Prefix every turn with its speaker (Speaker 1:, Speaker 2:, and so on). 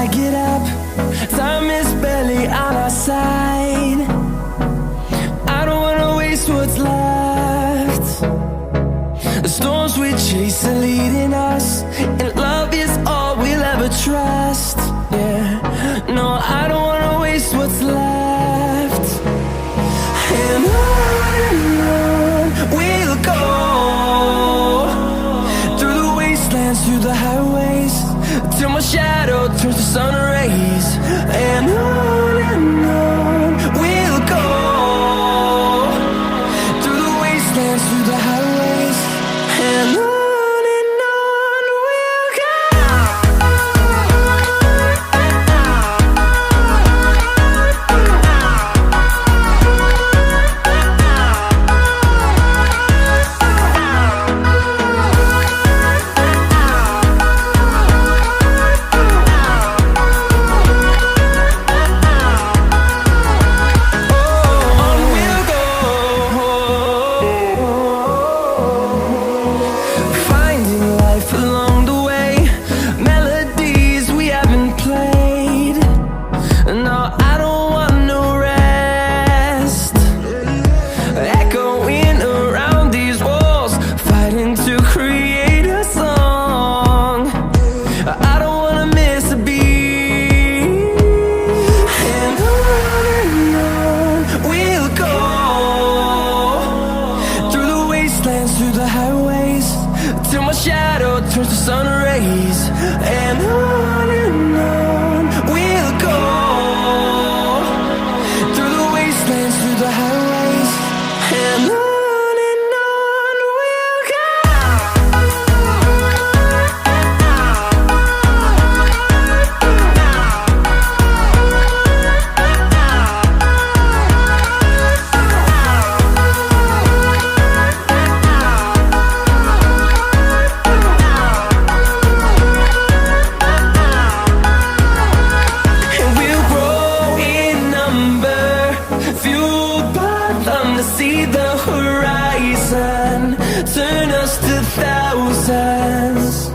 Speaker 1: I get up, time is barely on our side. I don't wanna waste what's left. The storms we chase are leading us, and love is all we'll ever trust. Yeah, no, I don't wanna waste what's left. And on we'll go, through the wastelands, through the highways, till my shadow turns to sun rays. And on we'll go, through the wastelands, through the highways, and on we'll go. Through the highways, till my shadow turns to sun rays. And on we'll go, through the wastelands, through the highways, and on we'll go. See the horizon, turn us to thousands.